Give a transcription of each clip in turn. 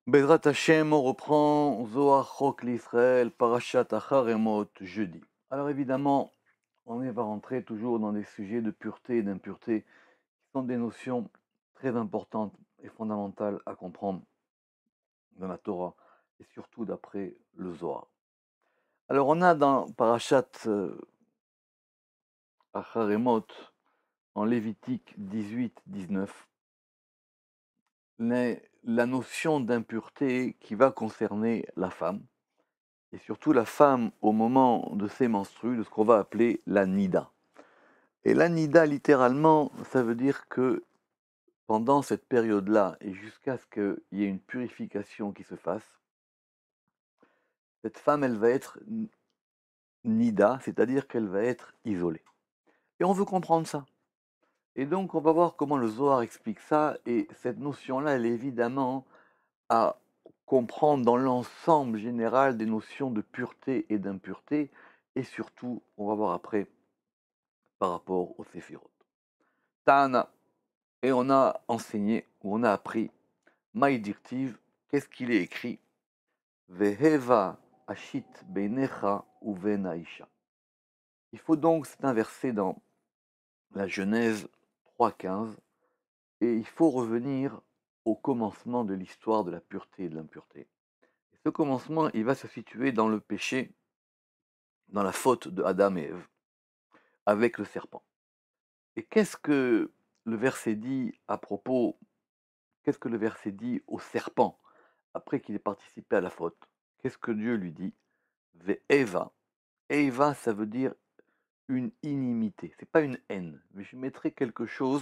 Bezrat Hashem, on reprend Zohar Chok l'Israël, Parashat Acharemot, jeudi. Alors évidemment, va rentrer toujours dans des sujets de pureté et d'impureté, qui sont des notions très importantes et fondamentales à comprendre dans la Torah, et surtout d'après le Zohar. Alors on a dans Parashat Acharemot, en Lévitique 18-19, la notion d'impureté qui va concerner la femme, et surtout la femme au moment de ses menstrues, de ce qu'on va appeler la nida. Et la nida, littéralement, ça veut dire que pendant cette période-là, et jusqu'à ce qu'il y ait une purification qui se fasse, cette femme, elle va être nida, c'est-à-dire qu'elle va être isolée. Et on veut comprendre ça. Et donc, on va voir comment le Zohar explique ça, et cette notion-là, elle est évidemment à comprendre dans l'ensemble général des notions de pureté et d'impureté, et surtout, on va voir après, par rapport aux séphirot. Tana, et on a enseigné, ou on a appris, Maïdirtiv, qu'est-ce qu'il est écrit Veheva ashit beinecha uvenaisha. Il faut donc, c'est un verset dans la Genèse 3.15, et il faut revenir au commencement de l'histoire de la pureté et de l'impureté. Et ce commencement, il va se situer dans le péché, dans la faute de Adam et Ève, avec le serpent. Et qu'est-ce que le verset dit à propos, qu'est-ce que le verset dit au serpent après qu'il ait participé à la faute? Qu'est-ce que Dieu lui dit? Ve'eva. Eva, ça veut dire une inimité. C'est pas une haine, mais je mettrai quelque chose.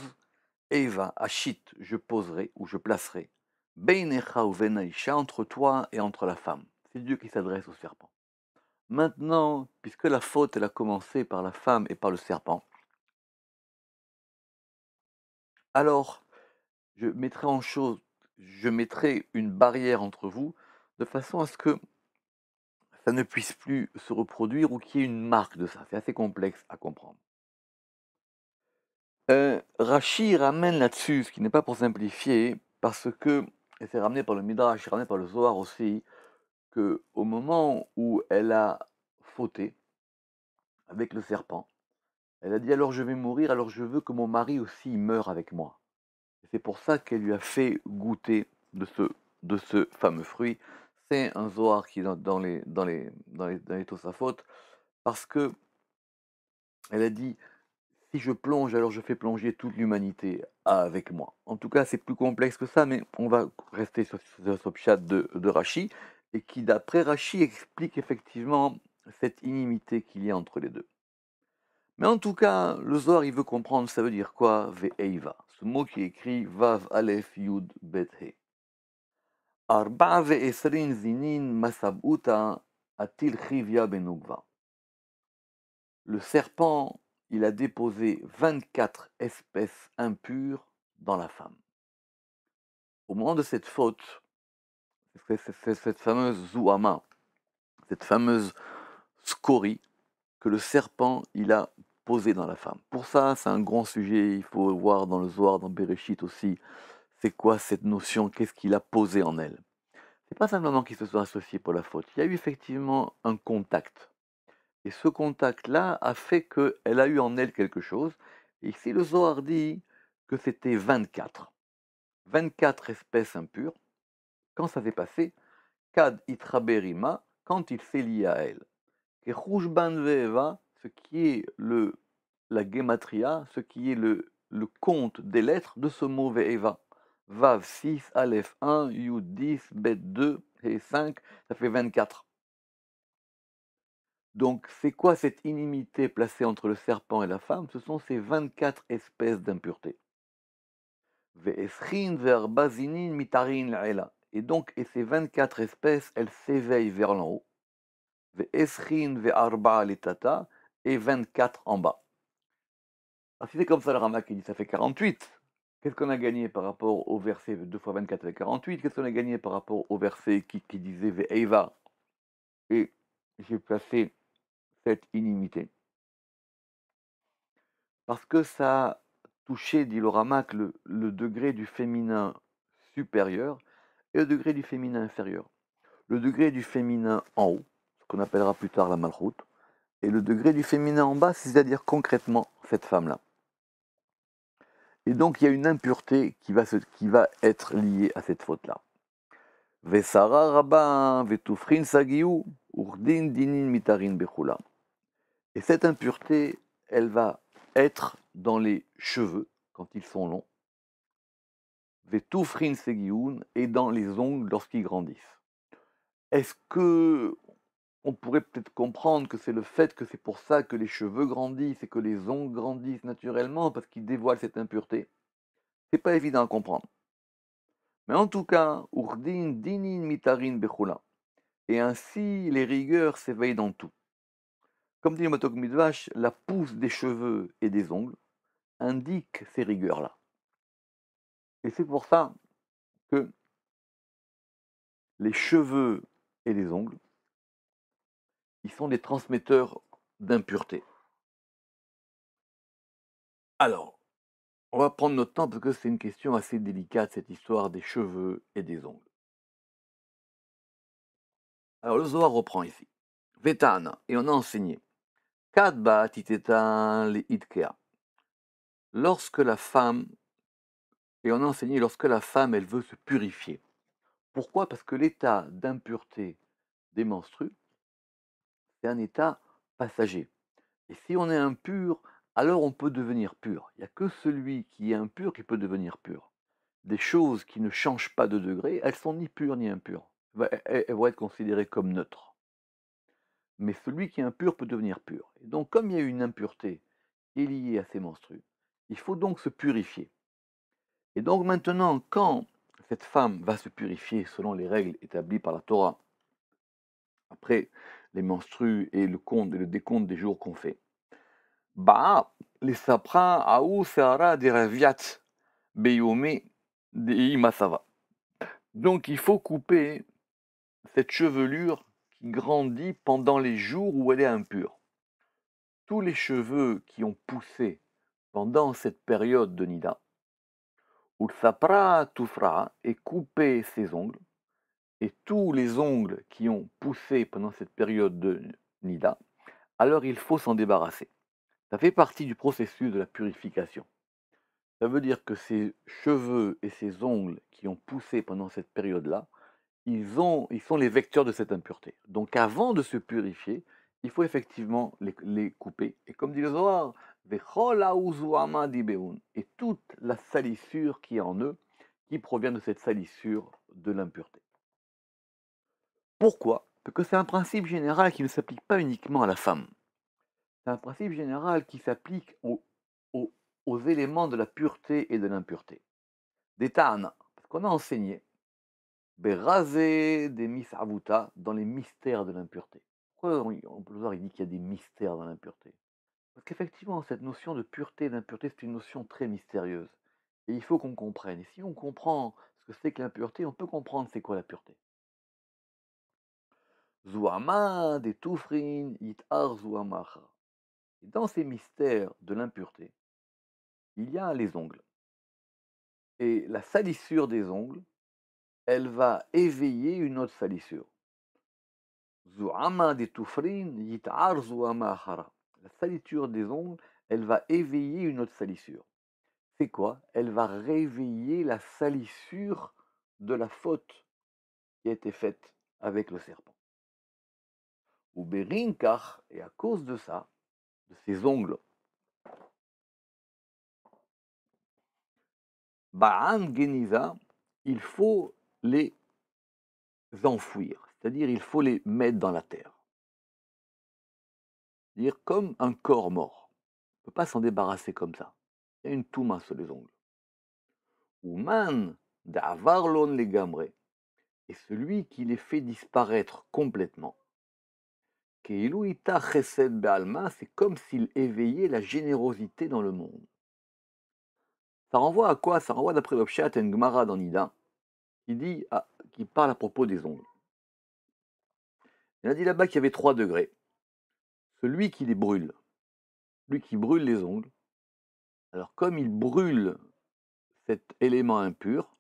Eva, Ashit, je poserai ou je placerai. Beinecha ou venaisha, entre toi et entre la femme. C'est Dieu qui s'adresse au serpent. Maintenant, puisque la faute elle a commencé par la femme et par le serpent, alors je mettrai une barrière entre vous, de façon à ce que ça ne puisse plus se reproduire ou qu'il y ait une marque de ça. C'est assez complexe à comprendre. Rachi ramène là-dessus, ce qui n'est pas pour simplifier, parce que, et c'est ramené par le Midrash, c'est ramené par le Zohar aussi, que au moment où elle a fauté avec le serpent, elle a dit alors je vais mourir, alors je veux que mon mari aussi meure avec moi. Et c'est pour ça qu'elle lui a fait goûter de ce fameux fruit. C'est un Zohar qui est dans les Tosafot, parce que elle a dit si je plonge, alors je fais plonger toute l'humanité avec moi. En tout cas, c'est plus complexe que ça, mais on va rester sur ce pshat de Rashi, et qui, d'après Rashi, explique effectivement cette inimité qu'il y a entre les deux. Mais en tout cas, le Zohar, il veut comprendre, ça veut dire quoi, Ve'eiva. Ce mot qui est écrit Vav Aleph Yud Bet He. Arba ve'esrin zinin masab'uta atil chivya benugva. Le serpent, il a déposé 24 espèces impures dans la femme. Au moment de cette faute, c'est cette fameuse zouama, cette fameuse scorie que le serpent, il a posée dans la femme. Pour ça, c'est un grand sujet, il faut voir dans le Zohar, dans Bereshit aussi, c'est quoi cette notion, qu'est-ce qu'il a posé en elle. C'est pas simplement qu'ils se sont associés pour la faute, il y a eu effectivement un contact. Et ce contact-là a fait qu'elle a eu en elle quelque chose. Et ici, le Zohar dit que c'était 24. 24 espèces impures. Quand ça s'est passé, Kad itraberima, quand il s'est lié à elle. Kechushban ve'eva, ce qui est la gematria, ce qui est le compte des lettres de ce mot ve'eva. Vav 6, Aleph 1, Yud 10, Bet 2 et 5, ça fait 24. Donc, c'est quoi cette inimité placée entre le serpent et la femme? Ce sont ces 24 espèces d'impuretés. Ve'eschin ve'arbazinin mitarin la'ela. Et ces 24 espèces, elles s'éveillent vers l'en haut. Ve'eschin ve'arba litata, et 24 en bas. Alors, si c'est comme ça le Rama qui dit ça fait 48, qu'est-ce qu'on a gagné par rapport au verset 2 fois 24 avec 48? Qu'est-ce qu'on a gagné par rapport au verset qui disait Ve'eva? Et j'ai placé cette inimité. Parce que ça a touché, dit le Ramak, le degré du féminin supérieur, et le degré du féminin inférieur. Le degré du féminin en haut, ce qu'on appellera plus tard la malchoute, et le degré du féminin en bas, c'est-à-dire concrètement cette femme-là. Et donc il y a une impureté qui va être liée à cette faute-là. Vesara rabba vetufrin sagiu urdin dinin mitarin bechula. Et cette impureté, elle va être dans les cheveux quand ils sont longs, vetufrin segiun, et dans les ongles lorsqu'ils grandissent. Est-ce que on pourrait peut-être comprendre que c'est le fait que c'est pour ça que les cheveux grandissent et que les ongles grandissent naturellement parce qu'ils dévoilent cette impureté? C'est pas évident à comprendre. Mais en tout cas, urdin dinin mitarin bechula. Et ainsi, les rigueurs s'éveillent dans tout. Comme dit le Matok Midrash, la pousse des cheveux et des ongles indique ces rigueurs-là. Et c'est pour ça que les cheveux et les ongles, ils sont des transmetteurs d'impureté. Alors, on va prendre notre temps parce que c'est une question assez délicate, cette histoire des cheveux et des ongles. Alors, le Zohar reprend ici. Vetana, et on a enseigné. Kadba titetan li itkea. Lorsque la femme, et on a enseigné lorsque la femme, elle veut se purifier. Pourquoi? Parce que l'état d'impureté des menstrues, c'est un état passager. Et si on est impur, alors on peut devenir pur. Il n'y a que celui qui est impur qui peut devenir pur. Des choses qui ne changent pas de degré, elles sont ni pures ni impures. Elles vont être considérées comme neutres. Mais celui qui est impur peut devenir pur. Et donc, comme il y a une impureté qui est liée à ces menstrues, il faut donc se purifier. Et donc maintenant, quand cette femme va se purifier selon les règles établies par la Torah, après les menstrues et le compte et le décompte des jours qu'on fait, bah, les sapras aou seara de raviat beyome de masava. Donc il faut couper cette chevelure qui grandit pendant les jours où elle est impure. Tous les cheveux qui ont poussé pendant cette période de Nida, ou le sapra toufra, et couper ses ongles, et tous les ongles qui ont poussé pendant cette période de Nida, alors il faut s'en débarrasser. Ça fait partie du processus de la purification. Ça veut dire que ces cheveux et ces ongles qui ont poussé pendant cette période-là, ils sont les vecteurs de cette impureté. Donc avant de se purifier, il faut effectivement les couper. Et comme dit le Zohar, et toute la salissure qui est en eux, qui provient de cette salissure de l'impureté. Pourquoi? Parce que c'est un principe général qui ne s'applique pas uniquement à la femme. C'est un principe général qui s'applique aux- aux éléments de la pureté et de l'impureté. Des ta'ana, parce qu'on a enseigné, Berazé des misavuta, dans les mystères de l'impureté. Pourquoi on peut voir, il dit qu'il y a des mystères dans l'impureté? Parce qu'effectivement, cette notion de pureté et d'impureté, c'est une notion très mystérieuse. Et il faut qu'on comprenne. Et si on comprend ce que c'est que l'impureté, on peut comprendre c'est quoi la pureté. Zuama des toufrin itar zuamacha. Et dans ces mystères de l'impureté, il y a les ongles. Et la salissure des ongles, elle va éveiller une autre salissure. Zu'ama des toufrin yit'ar zu'ama akhara. La salissure des ongles, elle va éveiller une autre salissure. C'est quoi? Elle va réveiller la salissure de la faute qui a été faite avec le serpent. Ou berinkar, et à cause de ça, de ces ongles, ba'an geniza, il faut les enfouir, c'est-à-dire il faut les mettre dans la terre. C'est-à-dire comme un corps mort. On ne peut pas s'en débarrasser comme ça. Il y a une touma sur les ongles. Ouman d'avarlon les gamrés. Et celui qui les fait disparaître complètement. Keiluita chesed be'alma, c'est comme s'il éveillait la générosité dans le monde. Ça renvoie à quoi? Ça renvoie d'après le Pshat en Gemara dans Nida, qui parle à propos des ongles. Il a dit là-bas qu'il y avait 3 degrés. Celui qui les brûle, lui qui brûle les ongles, alors comme il brûle cet élément impur,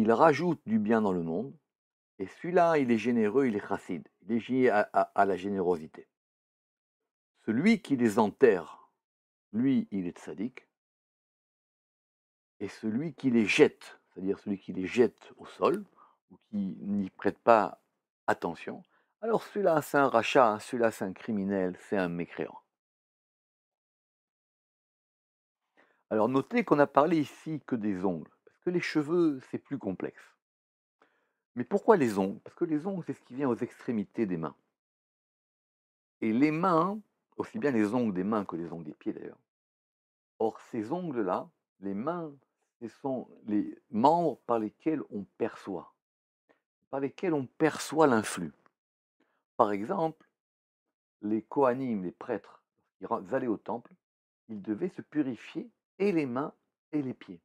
il rajoute du bien dans le monde, et celui-là, il est généreux, il est chassid, il est lié à la générosité. Celui qui les enterre, lui, il est tzaddik, et celui qui les jette, c'est-à-dire celui qui les jette au sol, ou qui n'y prête pas attention, alors celui-là, c'est un rachat, celui-là, c'est un criminel, c'est un mécréant. Alors notez qu'on a parlé ici que des ongles, parce que les cheveux, c'est plus complexe. Mais pourquoi les ongles? Parce que les ongles, c'est ce qui vient aux extrémités des mains. Et les mains, aussi bien les ongles des mains que les ongles des pieds d'ailleurs. Or, ces ongles-là, les mains, ce sont les membres par lesquels on perçoit, l'influx. Par exemple, les Kohanim, les prêtres, ils allaient au temple, ils devaient se purifier et les mains et les pieds.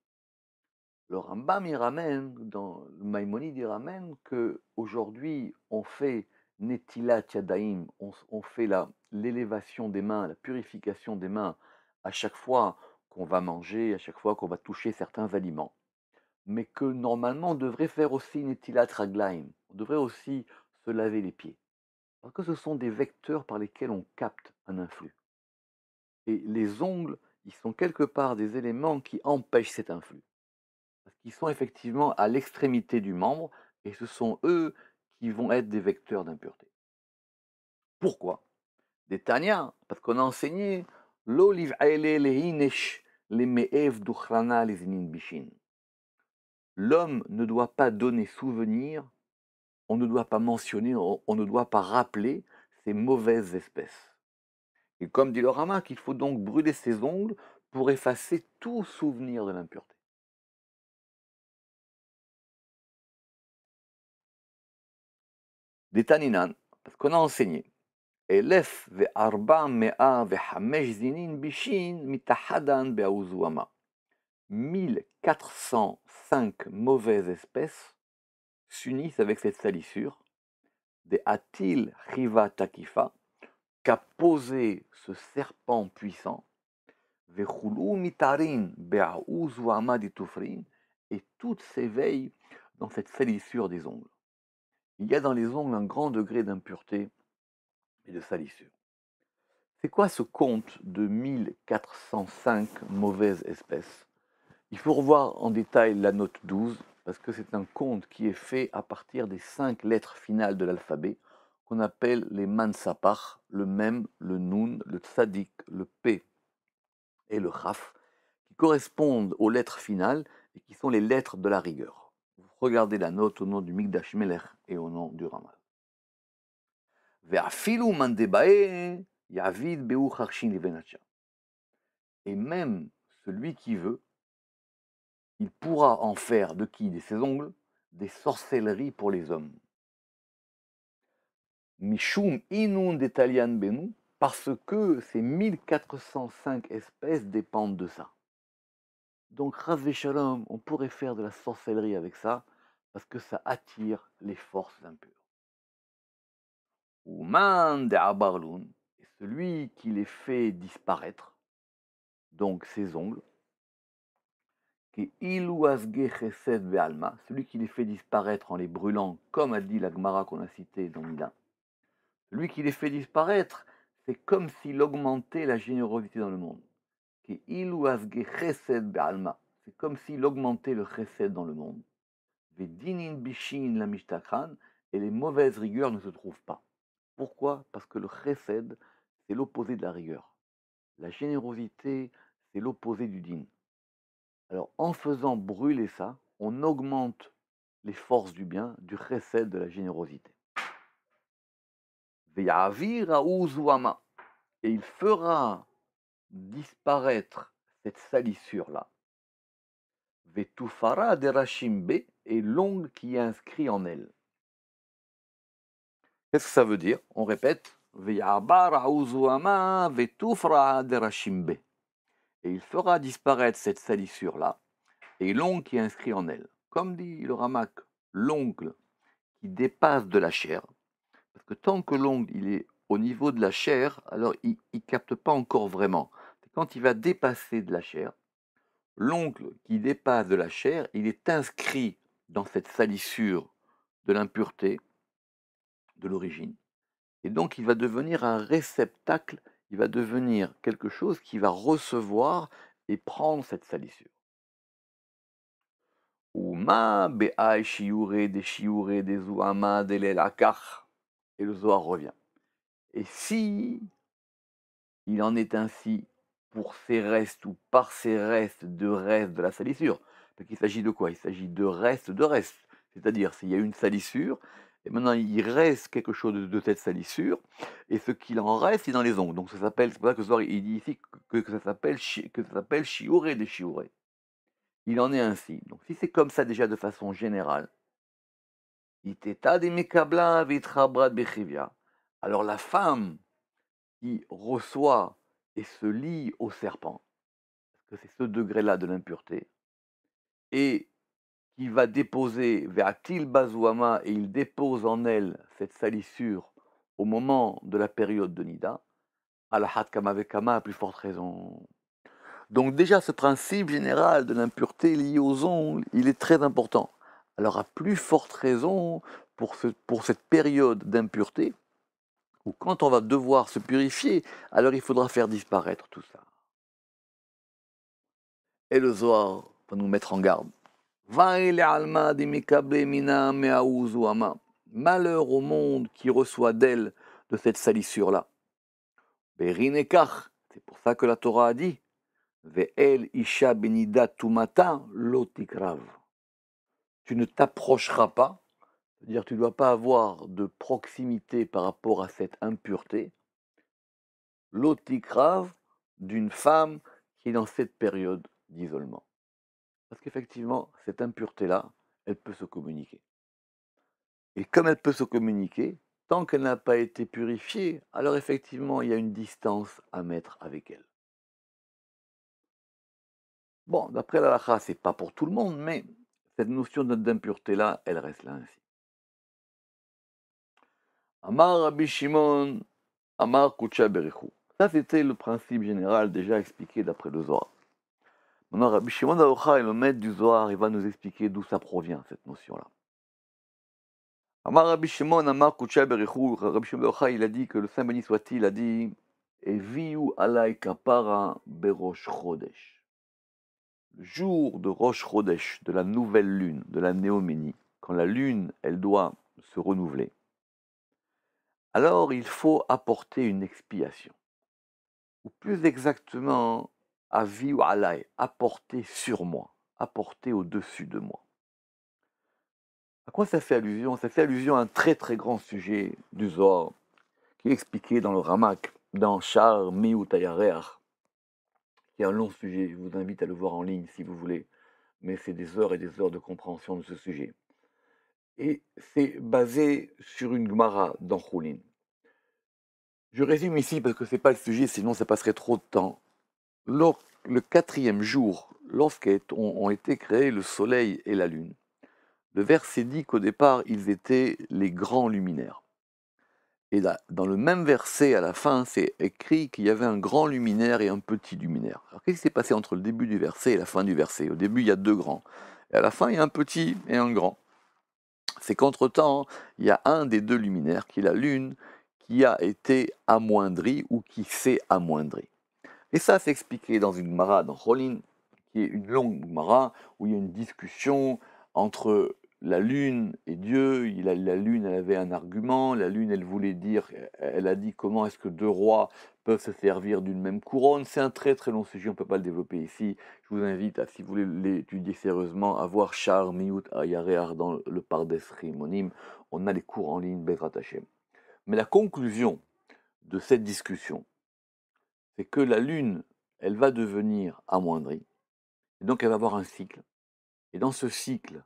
Le Rambam, il ramène, dans le Maïmonide, il ramène qu'aujourd'hui, on fait Netilat Yadaim, on fait l'élévation des mains, la purification des mains à chaque fois qu'on va manger, à chaque fois qu'on va toucher certains aliments. Mais que normalement, on devrait faire aussi Netilat Raglaim, on devrait aussi se laver les pieds. Parce que ce sont des vecteurs par lesquels on capte un influx. Et les ongles, ils sont quelque part des éléments qui empêchent cet influx. Parce qu'ils sont effectivement à l'extrémité du membre, et ce sont eux qui vont être des vecteurs d'impureté. Pourquoi? Des Tanya, parce qu'on a enseigné l'olive lehinesh les me'ev duchrana les bishin. L'homme ne doit pas donner souvenir, on ne doit pas mentionner, on ne doit pas rappeler ces mauvaises espèces. Et comme dit le Ramak, il faut donc brûler ses ongles pour effacer tout souvenir de l'impureté. Des Taninan, parce qu'on a enseigné 1405 mauvaises espèces s'unissent avec cette salissure, des Atil Chiva Takifa, qu'a posé ce serpent puissant, Vechulu Mitarin Be'auzuama Ditufrin, et toutes s'éveillent dans cette salissure des ongles. Il y a dans les ongles un grand degré d'impureté et de salissure. C'est quoi ce compte de 1405 mauvaises espèces? Il faut revoir en détail la note 12, parce que c'est un compte qui est fait à partir des 5 lettres finales de l'alphabet, qu'on appelle les mansapach, le mem, le nun, le tzadik, le p et le chaf, qui correspondent aux lettres finales et qui sont les lettres de la rigueur. Vous regardez la note au nom du Mikdash Melech et au nom du Ramal. Ve'afilu mandebae yavid beu charshin livenacha. Et même celui qui veut, il pourra en faire de qui? De ses ongles, des sorcelleries pour les hommes. Mishum inun detalian benu, parce que ces 1405 espèces dépendent de ça. Donc, Ras Shalom, on pourrait faire de la sorcellerie avec ça, parce que ça attire les forces impures. Ouman de Abarloun, et celui qui les fait disparaître, donc ses ongles, celui qui les fait disparaître en les brûlant, comme a dit la Gemara qu'on a citée dans Mila. Celui qui les fait disparaître, c'est comme s'il augmentait la générosité dans le monde. C'est comme s'il augmentait le chesed dans le monde. Et les mauvaises rigueurs ne se trouvent pas. Pourquoi? Parce que le chesed, c'est l'opposé de la rigueur. La générosité, c'est l'opposé du din. Alors, en faisant brûler ça, on augmente les forces du bien, du chesed, de la générosité. Et il fera disparaître cette salissure-là. Vetufara derashimbe, et l'ongle qui est inscrit en elle. Qu'est-ce que ça veut dire? On répète. Et il fera disparaître cette salissure-là et l'ongle qui est inscrit en elle. Comme dit le Ramak, l'ongle qui dépasse de la chair, parce que tant que l'ongle il est au niveau de la chair, alors il ne capte pas encore vraiment. Quand il va dépasser de la chair, l'ongle qui dépasse de la chair, il est inscrit dans cette salissure de l'impureté de l'origine. Et donc il va devenir un réceptacle, il va devenir quelque chose qui va recevoir et prendre cette salissure. Uma be'ai shiure des zouama delel akach. Et le Zohar revient. Et si il en est ainsi pour ces restes ou par ces restes de la salissure, parce qu'il s'agit de quoi? Il s'agit de restes. C'est-à-dire, s'il y a une salissure, et maintenant il reste quelque chose de cette salissure, et ce qu'il en reste, c'est dans les ongles. Donc ça s'appelle, c'est pour ça que le Zohar, il dit ici que ça s'appelle shiuré des shiuré. Il en est ainsi. Donc si c'est comme ça déjà de façon générale, iteta de mekabla vitrabrat bechivia. Alors la femme qui reçoit et se lie au serpent, parce que c'est ce degré-là de l'impureté, et qui va déposer vers Til Bazouama, et il dépose en elle cette salissure au moment de la période de Nida, à la Hatkama Vekama, à plus forte raison. Donc déjà, ce principe général de l'impureté liée aux ongles, il est très important. Alors à plus forte raison, pour cette période d'impureté, où quand on va devoir se purifier, alors il faudra faire disparaître tout ça. Et le Zohar va nous mettre en garde. Malheur au monde qui reçoit d'elle de cette salissure-là. C'est pour ça que la Torah a dit Ve'el isha benida tumata lotikrav. Tu ne t'approcheras pas, c'est-à-dire tu ne dois pas avoir de proximité par rapport à cette impureté, lotikrav, d'une femme qui est dans cette période d'isolement. Parce qu'effectivement, cette impureté-là, elle peut se communiquer. Et comme elle peut se communiquer, tant qu'elle n'a pas été purifiée, alors effectivement, il y a une distance à mettre avec elle. Bon, d'après la halakha, c'est pas pour tout le monde, mais cette notion d'impureté-là, elle reste là ainsi. Amar Rabbi Shimon, Amar Kucha Berichu. Ça, c'était le principe général déjà expliqué d'après le Zohar. Maintenant, Rabbi Shimon Aocha, le maître du Zohar, il va nous expliquer d'où ça provient, cette notion-là. Amar Rabbi Shimon, Amar Kucha Berichu. Rabbi Shimon Aocha, il a dit que le Saint béni soit-il a dit Eviu alai kapara berosh chodesh. Le jour de Rosh Chodesh, de la nouvelle lune, de la néoménie, quand la lune, elle doit se renouveler, alors il faut apporter une expiation. Ou plus exactement, avi ou alai, apporter sur moi, apporter au-dessus de moi. À quoi ça fait allusion? Ça fait allusion à un très très grand sujet du Zohar, qui est expliqué dans le Ramak, dans Shar Miut Hayareach, qui est un long sujet. Je vous invite à le voir en ligne si vous voulez, mais c'est des heures et des heures de compréhension de ce sujet. Et c'est basé sur une Gemara dans Choulin. Je résume ici parce que ce n'est pas le sujet, sinon ça passerait trop de temps. Le quatrième jour, lorsqu'ont été créés le soleil et la lune, le verset dit qu'au départ, ils étaient les grands luminaires. Et là, dans le même verset, à la fin, c'est écrit qu'il y avait un grand luminaire et un petit luminaire. Alors qu'est-ce qui s'est passé entre le début du verset et la fin du verset? Au début, il y a deux grands. Et à la fin, il y a un petit et un grand. C'est qu'entre-temps, il y a un des deux luminaires, qui est la lune, qui a été amoindri ou qui s'est amoindri. Et ça, c'est expliqué dans une Gemara, dans Cholin, qui est une longue Gemara, où il y a une discussion entre la lune et Dieu. La lune, elle avait un argument. La lune, elle voulait dire, elle a dit comment est-ce que deux rois peuvent se servir d'une même couronne. C'est un très très long sujet, on ne peut pas le développer ici. Je vous invite, à, si vous voulez l'étudier sérieusement, à voir Shar Miut Ayarear dans le Pardes Rimonim. On a les cours en ligne, Bezrat Hashem. Mais la conclusion de cette discussion, c'est que la lune, elle va devenir amoindrie. Et donc elle va avoir un cycle. Et dans ce cycle,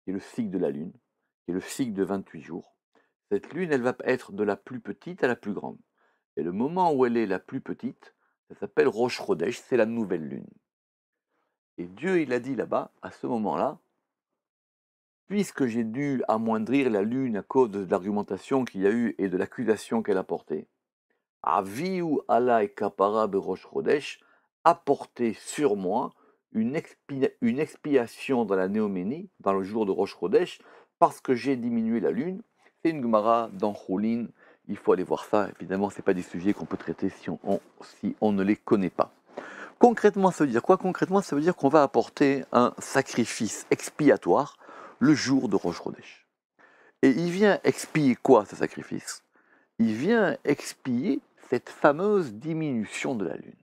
qui est le cycle de la lune, qui est le cycle de 28 jours, cette lune, elle va être de la plus petite à la plus grande. Et le moment où elle est la plus petite, ça s'appelle Rosh Chodesh, c'est la nouvelle lune. Et Dieu, il a dit là-bas, à ce moment-là, puisque j'ai dû amoindrir la lune à cause de l'argumentation qu'il y a eu et de l'accusation qu'elle a portée, Aviu alai kapara berosh chodesh, apporter sur moi une expiation dans la Néoménie, dans le jour de Rosh Chodesh, parce que j'ai diminué la lune. C'est une Gemara dans Choulin. Il faut aller voir ça. Évidemment, ce n'est pas des sujets qu'on peut traiter si on ne les connaît pas. Concrètement, ça veut dire quoi? Concrètement, ça veut dire qu'on va apporter un sacrifice expiatoire le jour de Rosh Chodesh. Et il vient expier quoi, ce sacrifice? Il vient expier cette fameuse diminution de la lune.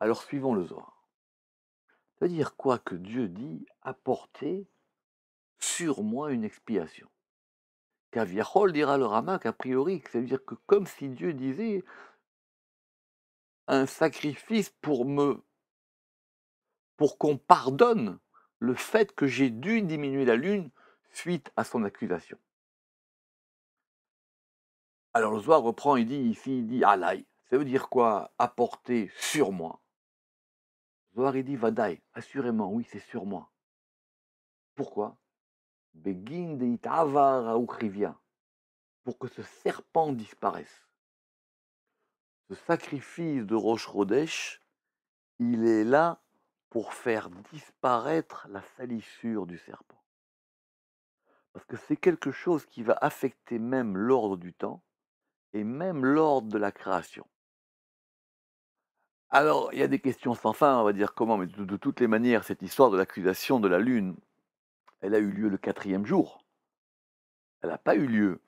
Alors suivons le Zohar. Ça veut dire quoi que Dieu dit apporter sur moi une expiation? Kaviachol dira le Ramak a priori, ça veut dire que comme si Dieu disait un sacrifice pour qu'on pardonne le fait que j'ai dû diminuer la lune suite à son accusation. Alors le Zohar reprend, il dit alay. Ça veut dire quoi? Apporter sur moi. Zohar il dit vadaï, assurément, oui, c'est sur moi. Pourquoi? Begin de itavar auchrivia, pour que ce serpent disparaisse. Ce sacrifice de Rosh Chodesh, il est là pour faire disparaître la salissure du serpent. Parce que c'est quelque chose qui va affecter même l'ordre du temps et même l'ordre de la création. Alors, il y a des questions sans fin, on va dire comment, mais de toutes les manières, cette histoire de l'accusation de la Lune, elle a eu lieu le 4e jour. Elle n'a pas eu lieu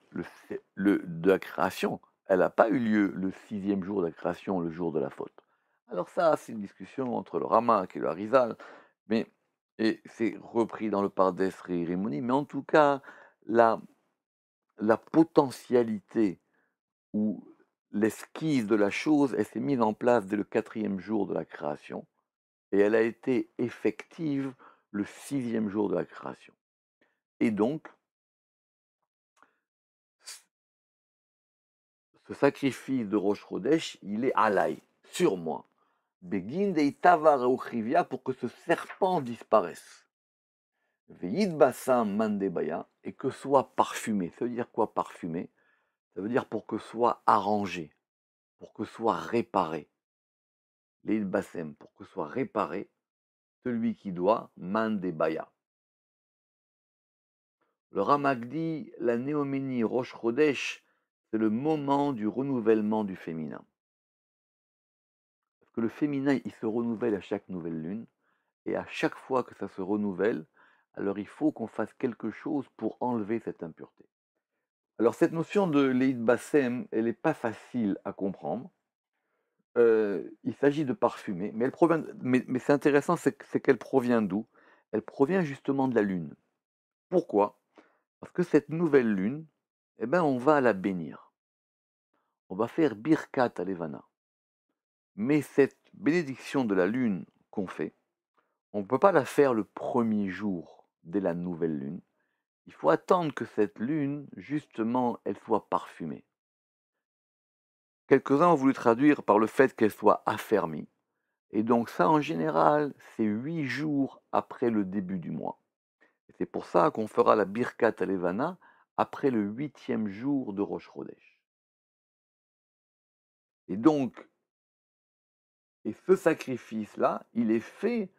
de la création. Elle n'a pas eu lieu le 6e jour de la création, le jour de la faute. Alors ça, c'est une discussion entre le Ramak et le Harizal, et c'est repris dans le Pardes Rimoni, mais en tout cas, la potentialité ou l'esquisse de la chose, elle s'est mise en place dès le 4e jour de la création, et elle a été effective le 6e jour de la création. Et donc, ce sacrifice de Rosh Chodesh, il est alay, sur moi. Begin de itavar auchrivia, pour que ce serpent disparaisse. Veïd bassam mandebaya, et que soit parfumé. Ça veut dire quoi parfumé? Ça veut dire pour que soit arrangé, pour que soit réparé. Leïd bassem, pour que soit réparé celui qui doit mandebaya. Le Ramak dit, la Néoménie Rosh Chodesh, c'est le moment du renouvellement du féminin. Parce que le féminin, il se renouvelle à chaque nouvelle lune, et à chaque fois que ça se renouvelle, alors il faut qu'on fasse quelque chose pour enlever cette impureté. Alors cette notion de Leïd Bassem, elle n'est pas facile à comprendre. Il s'agit de parfumer, mais, mais c'est intéressant, c'est qu'elle provient d'où? Elle provient justement de la lune. Pourquoi? Parce que cette nouvelle lune, eh ben, on va la bénir. On va faire Birkat Alevana. Mais cette bénédiction de la lune qu'on fait, on ne peut pas la faire le premier jour dès la nouvelle lune. Il faut attendre que cette lune, justement, elle soit parfumée. Quelques-uns ont voulu traduire par le fait qu'elle soit affermie. Et donc ça, en général, c'est 8 jours après le début du mois. Et c'est pour ça qu'on fera la Birkat Alevana après le 8e jour de Rosh Chodesh. Et donc, et ce sacrifice-là, il est fait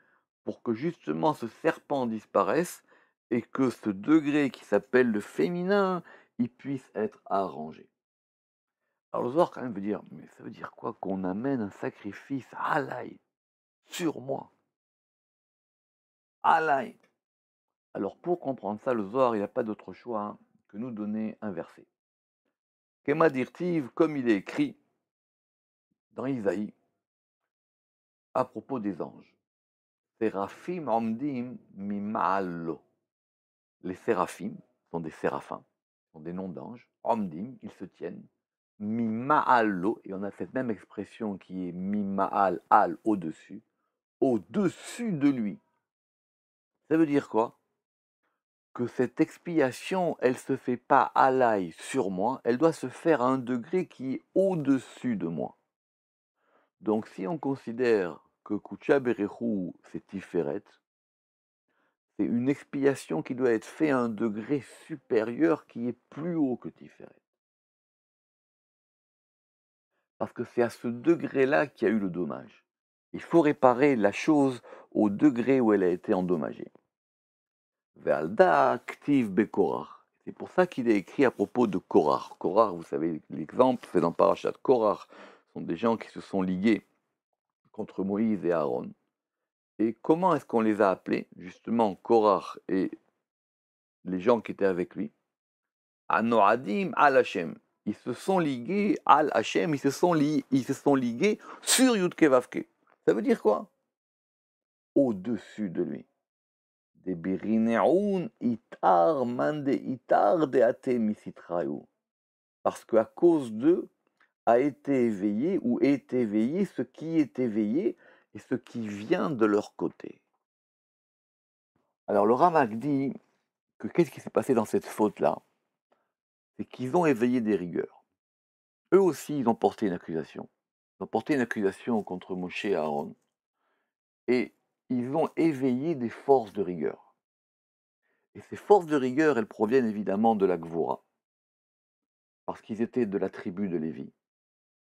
pour que justement ce serpent disparaisse et que ce degré qui s'appelle le féminin, il puisse être arrangé. Alors le Zohar quand même veut dire, mais ça veut dire quoi? Qu'on amène un sacrifice halay sur moi. Halay. Alors pour comprendre ça, le Zohar, il n'a pas d'autre choix que nous donner un verset. Kema dirtiv, comme il est écrit dans Isaïe, à propos des anges. Séraphim omdim mima'allo. Les séraphim sont des séraphins, sont des noms d'anges. Omdim, ils se tiennent. Mima'allo, et on a cette même expression qui est mima'al, al, au-dessus de lui. Ça veut dire quoi? Que cette expiation, elle ne se fait pas à l'ail sur moi, elle doit se faire à un degré qui est au-dessus de moi. Donc si on considère que Kucha Berechu, c'est Tiferet, c'est une expiation qui doit être faite à un degré supérieur qui est plus haut que Tiferet. Parce que c'est à ce degré-là qu'il y a eu le dommage. Il faut réparer la chose au degré où elle a été endommagée. Ve'alda ktiv bekorach. C'est pour ça qu'il est écrit à propos de Korach. Korach, vous savez, l'exemple, c'est dans Parashat Korach. Ce sont des gens qui se sont ligués contre Moïse et Aaron. Et comment est-ce qu'on les a appelés? Justement, Korach et les gens qui étaient avec lui. Anoadim al Hashem. Ils se sont ligués al Hashem, ils se sont ligués sur Yudke Vavke. Ça veut dire quoi? Au-dessus de lui. Des birineun itar mande itar de ate misitrayu. Parce qu'à cause d'eux a été éveillé ou est éveillé ce qui est éveillé et ce qui vient de leur côté. Alors le Ramak dit que qu'est-ce qui s'est passé dans cette faute-là? C'est qu'ils ont éveillé des rigueurs. Eux aussi, ils ont porté une accusation. Ils ont porté une accusation contre Moshe et Aaron. Et ils ont éveillé des forces de rigueur. Et ces forces de rigueur, elles proviennent évidemment de la Gvora. Parce qu'ils étaient de la tribu de Lévi.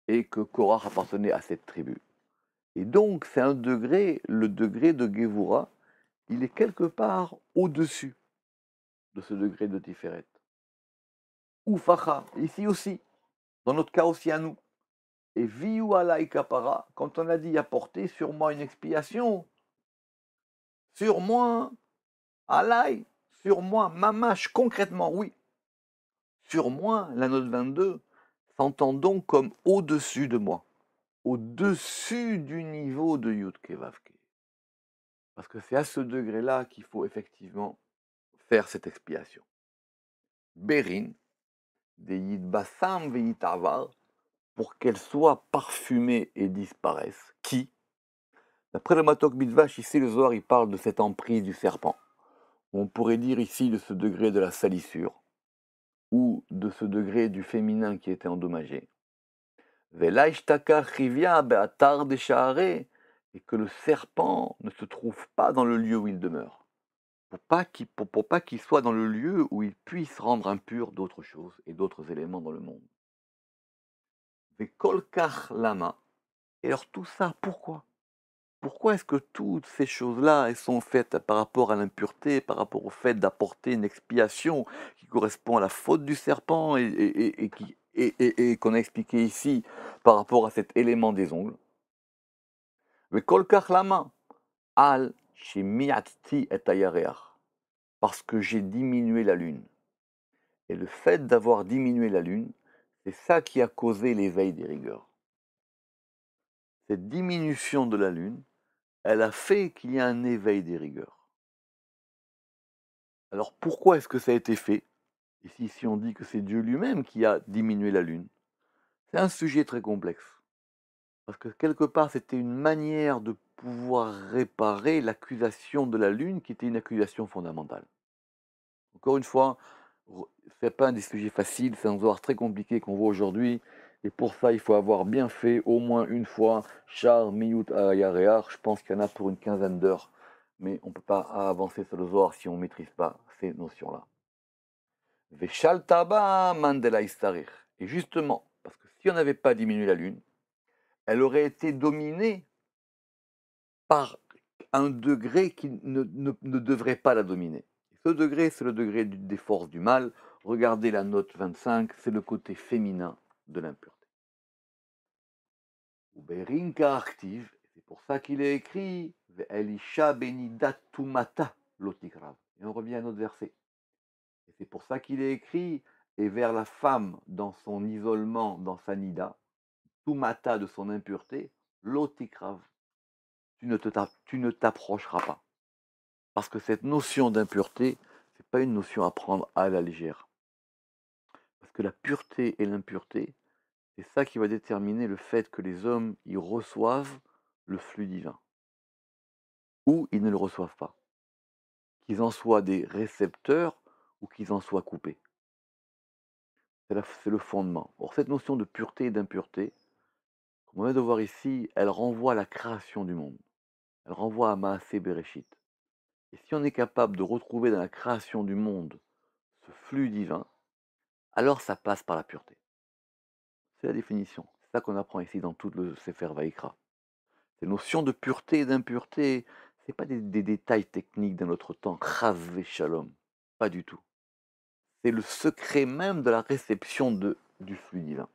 Et que Korach appartenait à cette tribu. Et donc, c'est un degré, le degré de Gevura, il est quelque part au-dessus de ce degré de Tiferet. Ou Facha, ici aussi, dans notre cas aussi à nous. Et Viu alai kapara, quand on a dit apporter sur moi une expiation, sur moi, alai, sur moi, mamash, concrètement, oui. Sur moi, la note 22 s'entend donc comme au-dessus de moi, au-dessus du niveau de Yudke Vavke. Parce que c'est à ce degré-là qu'il faut effectivement faire cette expiation. Berin, de Yidbassam Veitavar, pour qu'elle soit parfumée et disparaisse. Qui? D'après le Matok Midvash, ici le Zohar, il parle de cette emprise du serpent. On pourrait dire ici de ce degré de la salissure, ou de ce degré du féminin qui était endommagé. Velaishtaka Chivia Beatar de Sha'are, et que le serpent ne se trouve pas dans le lieu où il demeure. Pour pas qu'il soit dans le lieu où il puisse rendre impur d'autres choses et d'autres éléments dans le monde. Vekolkach lama. Et alors tout ça, pourquoi? Pourquoi est-ce que toutes ces choses-là, elles sont faites par rapport à l'impureté, par rapport au fait d'apporter une expiation qui correspond à la faute du serpent et qu'on a expliqué ici par rapport à cet élément des ongles? Vekolkach lama. Al shemiatti et ayareach. Parce que j'ai diminué la lune. Et le fait d'avoir diminué la lune, c'est ça qui a causé l'éveil des rigueurs. Cette diminution de la lune, elle a fait qu'il y a un éveil des rigueurs. Alors pourquoi est-ce que ça a été fait? Ici, si on dit que c'est Dieu lui-même qui a diminué la lune, c'est un sujet très complexe. Parce que quelque part, c'était une manière de pouvoir réparer l'accusation de la lune qui était une accusation fondamentale. Encore une fois, c'est pas un des sujets faciles, c'est un Zohar très compliqué qu'on voit aujourd'hui. Et pour ça, il faut avoir bien fait au moins une fois Char, Miyut, Ayarear. Je pense qu'il y en a pour une quinzaine d'heures. Mais on ne peut pas avancer sur le Zohar si on ne maîtrise pas ces notions-là. Veshal Taba Mandela Istarir. Et justement, parce que si on n'avait pas diminué la lune, elle aurait été dominée par un degré qui ne devrait pas la dominer. Ce degré, c'est le degré des forces du mal. Regardez la note 25, c'est le côté féminin de l'impureté. Uberinka active, c'est pour ça qu'il est écrit Elisha benidat tumata lotikrav. Et on revient à notre verset. Et c'est pour ça qu'il est écrit et vers la femme dans son isolement, dans sa nida, tumata de son impureté, lotikrav. Tu ne t'approcheras pas. Parce que cette notion d'impureté, ce n'est pas une notion à prendre à la légère. Parce que la pureté et l'impureté, c'est ça qui va déterminer le fait que les hommes y reçoivent le flux divin. Ou ils ne le reçoivent pas. Qu'ils en soient des récepteurs ou qu'ils en soient coupés. C'est le fondement. Or, cette notion de pureté et d'impureté, comme on vient de voir ici, elle renvoie à la création du monde. Elle renvoie à Maaseh Bereshit. Et si on est capable de retrouver dans la création du monde ce flux divin, alors ça passe par la pureté. C'est la définition. C'est ça qu'on apprend ici dans tout le Sefer Vaïkra. Ces notions de pureté et d'impureté, ce n'est pas des détails techniques d'un autre temps, chas shalom, pas du tout. C'est le secret même de la réception du flux divin.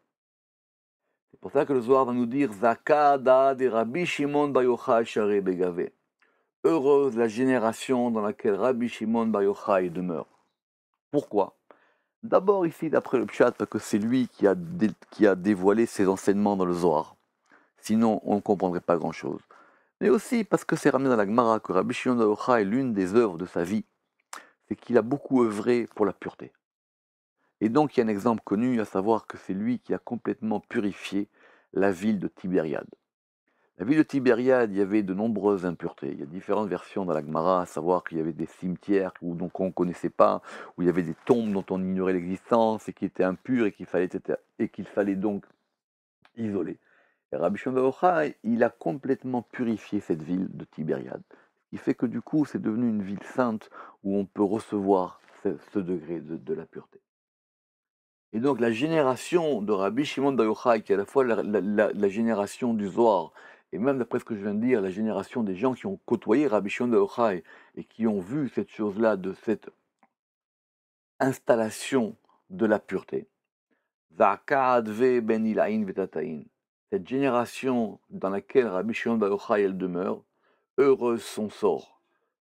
C'est pour ça que le Zohar va nous dire Zakada de Rabbi Shimon Bar Yochai Sharei Begave. Heureuse la génération dans laquelle Rabbi Shimon Bar Yochai demeure. Pourquoi? D'abord ici, d'après le Pshat, parce que c'est lui qui a dévoilé ses enseignements dans le Zohar. Sinon, on ne comprendrait pas grand-chose. Mais aussi parce que c'est ramené dans la Gemara que Rabbi Shimon Bar Yochai, l'une des œuvres de sa vie, c'est qu'il a beaucoup œuvré pour la pureté. Et donc, il y a un exemple connu, à savoir que c'est lui qui a complètement purifié la ville de Tibériade. La ville de Tibériade, il y avait de nombreuses impuretés. Il y a différentes versions dans la Gemara, à savoir qu'il y avait des cimetières donc on ne connaissait pas, où il y avait des tombes dont on ignorait l'existence et qui étaient impures et qu'il fallait donc isoler. Et Rabbi Shimon Bar Yochai, il a complètement purifié cette ville de Tibériade. Ce qui fait que du coup, c'est devenu une ville sainte où on peut recevoir ce degré de la pureté. Et donc la génération de Rabbi Shimon Bar Yochai, qui est à la fois la génération du Zohar, et même d'après ce que je viens de dire, la génération des gens qui ont côtoyé Rabbi Shimon Bar Yochai et qui ont vu cette chose-là, de cette installation de la pureté. Ben Ilaïn Vetataïn. Cette génération dans laquelle Rabbi Shimon Bar Yochai elle demeure, heureuse son sort,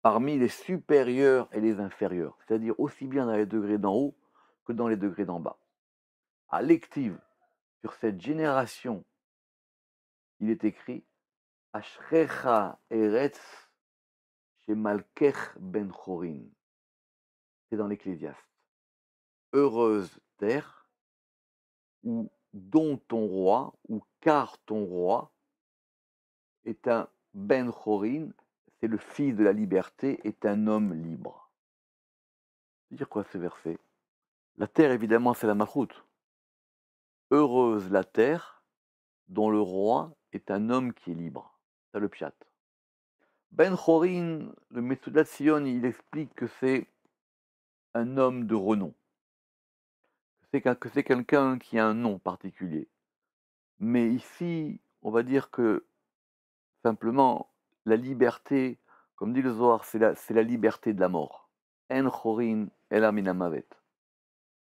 parmi les supérieurs et les inférieurs, c'est-à-dire aussi bien dans les degrés d'en haut que dans les degrés d'en bas. À l'active, sur cette génération, il est écrit Ashrecha Eretz Shemalkech Ben Chorin. C'est dans l'Ecclésiaste. Heureuse terre où dont ton roi, ou car ton roi, est un Ben Chorin, c'est le fils de la liberté, est un homme libre. C'est-à-dire quoi ce verset? La terre, évidemment, c'est la Malchout. Heureuse la terre dont le roi est un homme qui est libre. C'est le Pshat. Ben Chorin, le Metsudat Sion, il explique que c'est un homme de renom. Que c'est quelqu'un qui a un nom particulier. Mais ici, on va dire que simplement, la liberté, comme dit le Zohar, c'est la liberté de la mort. En Chorin el Aminamavet.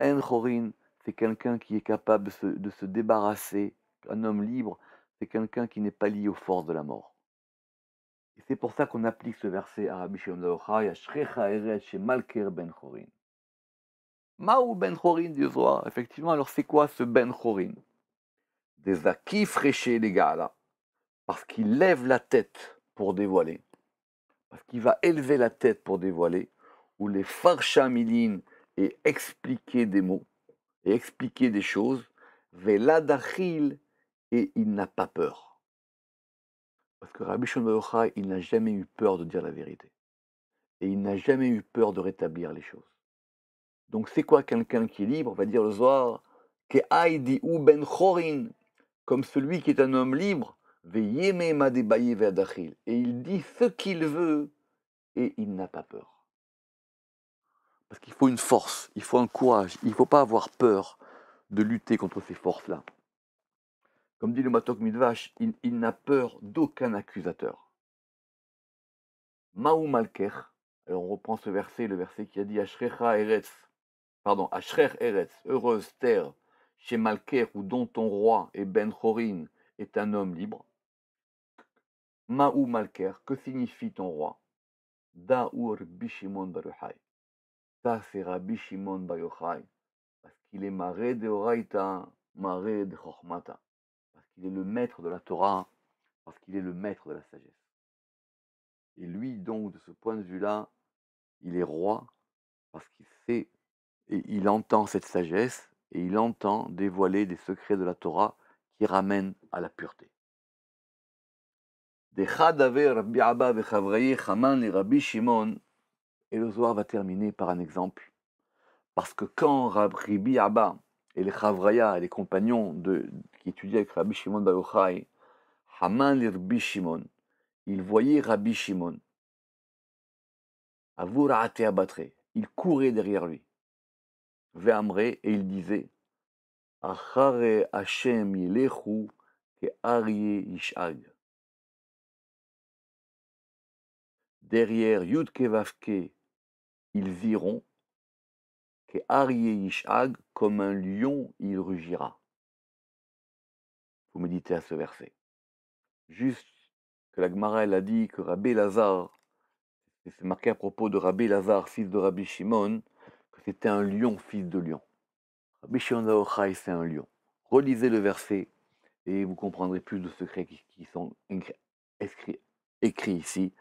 En Chorin, c'est quelqu'un qui est capable de se débarrasser. Un homme libre, c'est quelqu'un qui n'est pas lié aux forces de la mort. Et c'est pour ça qu'on applique ce verset à Rabbi Shimon Bar Yochai, Ashrecha Eretz Shemalker Ben Chorin. Maou Ben Chorin du Zohar. Effectivement, alors c'est quoi ce Ben Chorin? Des akif réchés les gars là. Parce qu'il lève la tête pour dévoiler. Parce qu'il va élever la tête pour dévoiler. Ou les farchamilin et expliquer des mots. Et expliquer des choses. Veladachil et il n'a pas peur. Parce que Rabbi Shimon Bar Yochai, il n'a jamais eu peur de dire la vérité. Et il n'a jamais eu peur de rétablir les choses. Donc c'est quoi quelqu'un qui est libre? On va dire le Zohar, que Aïdi ou Ben Chorin, comme celui qui est un homme libre, et il dit ce qu'il veut et il n'a pas peur. Parce qu'il faut une force, il faut un courage, il ne faut pas avoir peur de lutter contre ces forces-là. Comme dit le Matok Midvash, il n'a peur d'aucun accusateur. Maou Malker, alors on reprend ce verset, le verset qui a dit Ashrecha Eretz, Ashrer Eretz, heureuse terre, chez Malker, ou dont ton roi et Ben Chorin est un homme libre. Maou Malker, que signifie ton roi? Da'ur Bishimon Bar Yochai. Ça, c'est Rabbi Shimon Bar Yochai, parce qu'il est Maré de Oraita, Maré de Chochmata, parce qu'il est le maître de la Torah, parce qu'il est le maître de la sagesse. Et lui, donc, de ce point de vue-là, il est roi, parce qu'il sait, et il entend cette sagesse, et il entend dévoiler des secrets de la Torah qui ramènent à la pureté. Rabbi Abba vechavrayi Haman et Rabbi Shimon, et le Zohar va terminer par un exemple. Parce que quand Rabbi Abba et les Chavraya et les compagnons qui étudiaient avec Rabbi Shimon Bar Yochai, Haman et Rabbi Shimon, ils voyaient Rabbi Shimon, Avour Ate Abatre, ils couraient derrière lui, Ve'amre, et ils disaient, Achare Hashem Yelechu ke Aryeh Yishag. derrière Yud Kevavke, ils iront, que Aryeh Yishag, comme un lion, il rugira. Vous méditez à ce verset. Juste que la Gemara elle a dit que Rabbi Lazare, c'est marqué à propos de Rabbi Lazare, fils de Rabbi Shimon, que c'était un lion, fils de lion. Rabbi Shimon Bar Yochai, c'est un lion. Relisez le verset et vous comprendrez plus de secrets qui sont écrits ici.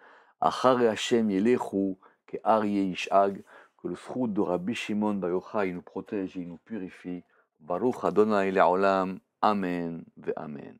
Achare Hashem yelechu ke Aryeh Yishag, que le sroud de Rabbi Shimon Bar Yochai nous protège et nous purifie. Baruch Adonai le'olam. Amen ve Amen.